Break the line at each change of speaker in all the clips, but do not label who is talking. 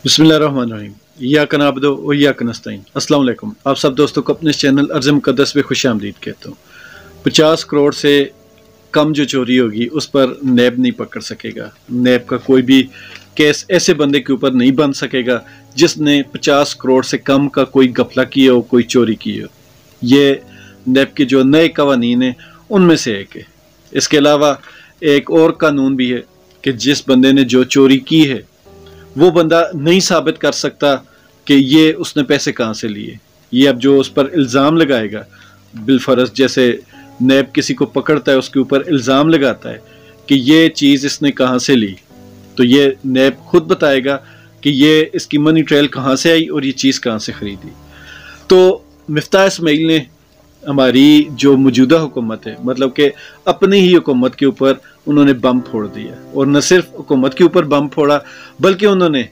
बिस्मिल्लाहिर्रहमानिर्रहीम। इय्याका नअबुदु व इय्याका नस्तईन। अस्सलाम वालेकुम। आप सब दोस्तों को अपने चैनल अर्ज़ मुक़द्दस में खुश आमदीद कहता हूँ। 50 करोड़ से कम जो चोरी होगी उस पर नैब नहीं पकड़ सकेगा। नैब का कोई भी केस ऐसे बंदे के ऊपर नहीं बन सकेगा जिसने 50 करोड़ से कम का कोई गफला किया हो, कोई चोरी की हो। ये नैब के जो नए कवानीन हैं उनमें से एक है। इसके अलावा एक और कानून भी है कि जिस बंदे ने जो चोरी की है वो बंदा नहीं साबित कर सकता कि ये उसने पैसे कहाँ से लिए। ये अब जो उस पर इल्ज़ाम लगाएगा, बिलफरज जैसे नैब किसी को पकड़ता है उसके ऊपर इल्ज़ाम लगाता है कि ये चीज़ इसने कहाँ से ली, तो ये नैब खुद बताएगा कि ये इसकी मनी ट्रेल कहाँ से आई और ये चीज़ कहाँ से ख़रीदी। तो मिफ्ताह इस्माइल ने हमारी जो मौजूदा हुकूमत है, मतलब कि अपनी ही हुकूमत के ऊपर उन्होंने बम फोड़ दिया, और न सिर्फ हुकूमत के ऊपर बम फोड़ा बल्कि उन्होंने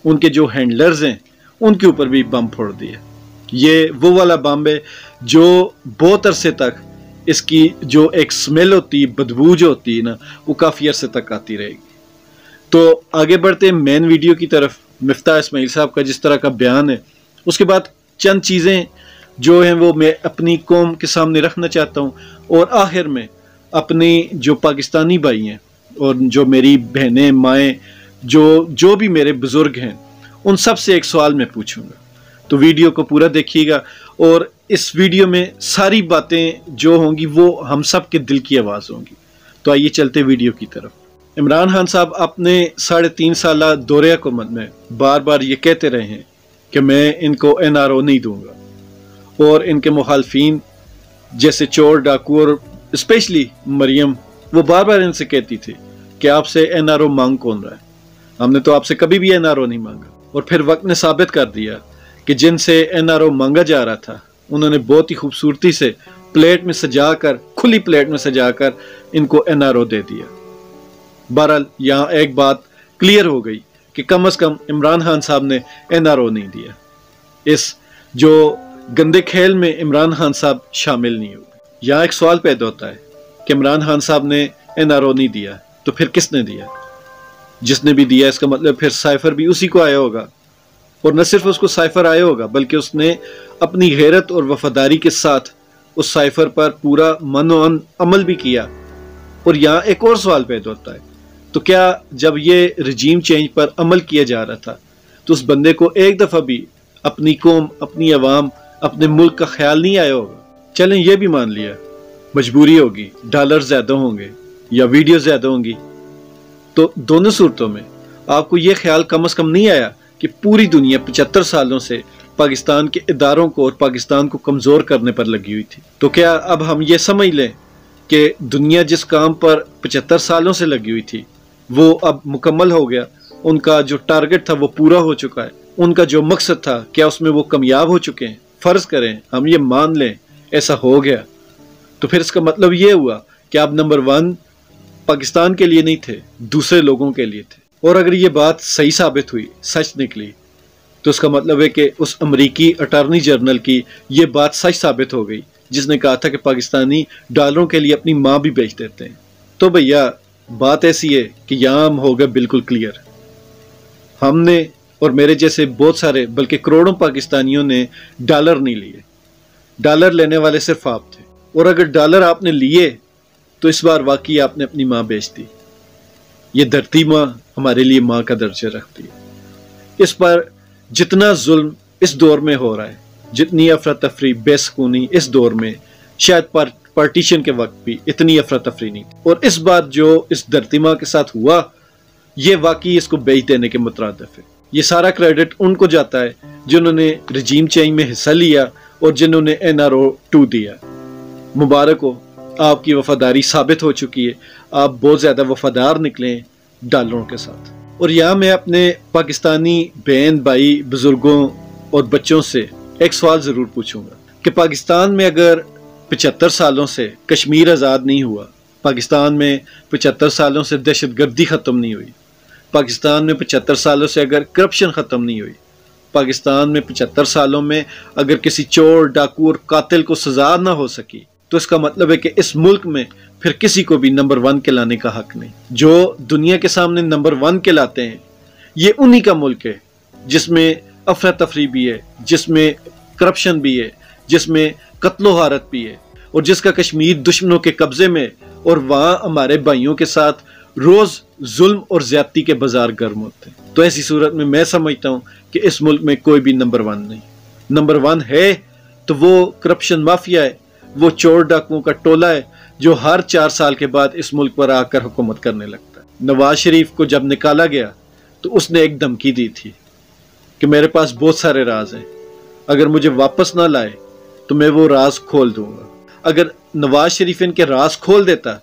उनके जो हैंडलर्स हैं उनके ऊपर भी बम फोड़ दिया। ये वो वाला बम है जो बहुत अरसे तक इसकी जो एक स्मेल होती है, बदबू जो होती है ना, वो काफ़ी अरसे तक आती रहेगी। तो आगे बढ़ते हैं मेन वीडियो की तरफ। मिफ्ताह इस्माइल साहब का जिस तरह का बयान है, उसके बाद चंद चीज़ें जो हैं वो मैं अपनी कौम के सामने रखना चाहता हूँ, और आखिर में अपनी जो पाकिस्तानी भाई हैं और जो मेरी बहनें माएँ जो भी मेरे बुज़ुर्ग हैं उन सब से एक सवाल मैं पूछूंगा। तो वीडियो को पूरा देखिएगा, और इस वीडियो में सारी बातें जो होंगी वो हम सब के दिल की आवाज़ होंगी। तो आइए चलते वीडियो की तरफ। इमरान खान साहब अपने 3.5 साल दौरे हुकूमत में बार बार ये कहते रहे हैं कि मैं इनको NRO नहीं दूंगा, और इनके मुखालफीन जैसे चोर डाकू और स्पेशली मरियम, वो बार बार इनसे कहती थी कि आपसे NRO मांग कौन रहा है, हमने तो आपसे कभी भी NRO नहीं मांगा। और फिर वक्त ने साबित कर दिया कि जिनसे NRO मांगा जा रहा था उन्होंने बहुत ही खूबसूरती से प्लेट में सजाकर, खुली प्लेट में सजाकर इनको NRO दे दिया। बहरहाल यहाँ एक बात क्लियर हो गई कि कम से कम इमरान खान साहब ने NRO नहीं दिया। इस जो गंदे खेल में इमरान खान साहब शामिल नहीं हुए। यहाँ एक सवाल पैदा होता है कि इमरान खान साहब ने NRO नहीं दिया तो फिर किसने दिया? जिसने भी दिया इसका मतलब फिर साइफर भी उसी को आया होगा, और न सिर्फ उसको साइफर आया होगा बल्कि उसने अपनी गैरत और वफादारी के साथ उस साइफर पर पूरा मनोअन अमल भी किया। और यहाँ एक और सवाल पैदा होता है, तो क्या जब ये रजीम चेंज पर अमल किया जा रहा था तो उस बंदे को एक दफ़ा भी अपनी कौम, अपनी आवाम, अपने मुल्क का ख्याल नहीं आया होगा? चलें ये भी मान लिया मजबूरी होगी, डॉलर ज़्यादा होंगे या वीडियो ज़्यादा होंगी, तो दोनों सूरतों में आपको ये ख्याल कम से कम नहीं आया कि पूरी दुनिया 75 सालों से पाकिस्तान के इदारों को और पाकिस्तान को कमज़ोर करने पर लगी हुई थी। तो क्या अब हम ये समझ लें कि दुनिया जिस काम पर 75 सालों से लगी हुई थी वो अब मुकम्मल हो गया, उनका जो टारगेट था वो पूरा हो चुका है, उनका जो मकसद था क्या उसमें वो कामयाब हो चुके हैं? फ़र्ज़ करें हम ये मान लें ऐसा हो गया, तो फिर इसका मतलब ये हुआ कि आप नंबर 1 पाकिस्तान के लिए नहीं थे, दूसरे लोगों के लिए थे। और अगर ये बात सही साबित हुई, सच निकली, तो इसका मतलब है कि उस अमरीकी अटॉर्नी जनरल की ये बात सच साबित हो गई जिसने कहा था कि पाकिस्तानी डॉलरों के लिए अपनी माँ भी बेच देते हैं। तो भैया बात ऐसी है कि यहाँ हम हो गए बिल्कुल क्लियर। हमने और मेरे जैसे बहुत सारे बल्कि करोड़ों पाकिस्तानियों ने डॉलर नहीं लिए। डॉलर लेने वाले सिर्फ आप थे, और अगर डॉलर आपने लिए तो इस बार वाकई आपने अपनी माँ बेच दी। ये धरती माँ हमारे लिए माँ का दर्जा रखती है। इस पर जितना जुल्म इस दौर में हो रहा है, जितनी अफरा तफरी, बेसकूनी इस दौर में, शायद पार्टीशन के वक्त भी इतनी अफरा तफरी नहीं। और इस बार जो इस धरती माँ के साथ हुआ ये वाकई इसको बेच देने के मुतरादिफ है। ये सारा क्रेडिट उनको जाता है जिन्होंने रजीम चेंज में हिस्सा लिया और जिन्होंने NRO 2 दिया। मुबारक हो, आपकी वफादारी साबित हो चुकी है, आप बहुत ज़्यादा वफादार निकले डॉलरों के साथ। और यहाँ मैं अपने पाकिस्तानी बहन भाई, बुज़ुर्गों और बच्चों से एक सवाल ज़रूर पूछूंगा कि पाकिस्तान में अगर 75 सालों से कश्मीर आज़ाद नहीं हुआ, पाकिस्तान में 75 सालों से दहशत गर्दी ख़त्म नहीं हुई, पाकिस्तान में 75 सालों से अगर करप्शन ख़त्म नहीं हुई, पाकिस्तान में 75 सालों में अगर किसी चोर, डाकू और कातिल को सज़ा ना हो सकी, तो इसका मतलब है कि इस मुल्क में फिर किसी को भी नंबर 1 के लाने का हक नहीं। जो दुनिया के सामने नंबर 1 के लाते हैं ये उन्हीं का मुल्क है جس میں افرا تفری بھی ہے، جس میں کرپشن بھی ہے، جس میں قتل و غارت بھی ہے، اور جس کا کشمیر دشمنوں کے قبضے میں، اور وہاں ہمارے بھائیوں کے ساتھ روز ظلم اور زیادتی کے بازار گرم ہوتے ہیں، تو ایسی صورت میں سمجھتا ہوں کہ اس ملک میں کوئی بھی نمبر 1 نہیں۔ نمبر 1 ہے تو وہ کرپشن مافیا ہے، وہ چور ڈاکوؤں کا ٹولہ ہے جو ہر 4 سال کے بعد اس ملک پر آ کر حکومت کرنے لگتا ہے۔ نواز شریف کو جب نکالا گیا تو اس نے ایک دھمکی دی تھی کہ میرے پاس بہت سارے راز ہیں، اگر مجھے واپس نہ لائے تو میں وہ راز کھول دوں گا۔ اگر نواز شریف ان کے راز کھول دیتا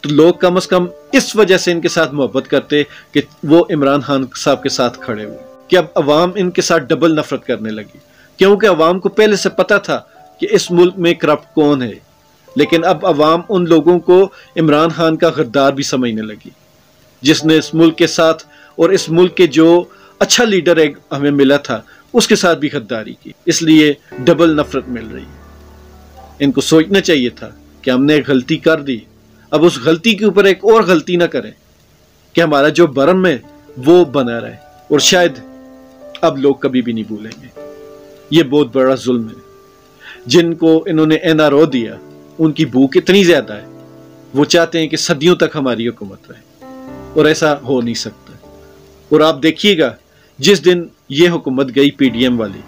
تو لوگ کم از کم اس وجہ سے ان کے ساتھ محبت کرتے کہ وہ عمران خان صاحب کے ساتھ کھڑے ہوئے، کہ اب عوام ان کے ساتھ ڈبل نفرت کرنے لگی، کیونکہ عوام کو پہلے سے پتا تھا کہ اس ملک میں کرپٹ کون ہے، لیکن اب عوام ان لوگوں کو عمران خان کا غدار بھی سمجھنے لگی، جس نے اس ملک کے ساتھ اور اس ملک کے جو اچھا لیڈر ایک ہمیں ملا تھا اس کے ساتھ بھی غداری کی، اس لیے ڈبل نفرت مل رہی ہے۔ ان کو سوچنا چاہیے تھا کہ ہم نے ایک غلطی کر دی، اب اس غلطی کے اوپر ایک اور غلطی نہ کریں کہ ہمارا جو برم ہے وہ بنا رہے، اور شاید اب لوگ کبھی بھی نہیں بھولیں گے۔ یہ بہت بڑا ظلم ہے، جن کو انہوں نے NRO دیا ان کی بھوک اتنی زیادہ ہے، وہ چاہتے ہیں کہ صدیوں تک ہماری حکومت رہے، اور ایسا ہو نہیں سکتا۔ اور آپ دیکھیے گا جس دن یہ حکومت گئی PDM والی،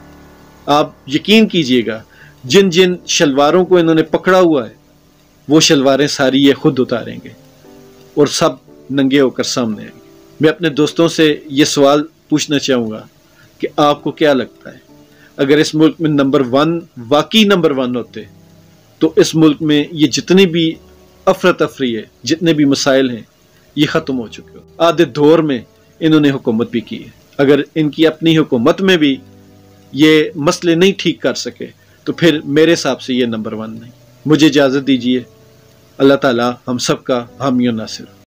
آپ یقین کیجئے گا جن جن شلواروں کو انہوں نے پکڑا ہوا ہے وہ شلواریں ساری یہ خود اتاریں گے اور سب ننگے ہو کر سامنے آئیں گے۔ میں اپنے دوستوں سے یہ سوال پوچھنا چاہوں گا کہ آپ کو کیا لگتا ہے اگر اس ملک میں نمبر 1 واقعی نمبر 1 ہوتے تو اس ملک میں یہ جتنی بھی افراتفری ہے، جتنے بھی مسائل ہیں، یہ ختم ہو چکے ہو۔ آدھے دور میں انہوں نے حکومت بھی کی ہے، اگر ان کی اپنی حکومت میں بھی یہ مسئلے نہیں ٹھیک کر سکے تو پھر میرے حساب سے یہ نمبر 1 نہیں۔ مجھے اجازت دیجیے، اللہ تعالی ہم سب کا حامی و ناصر۔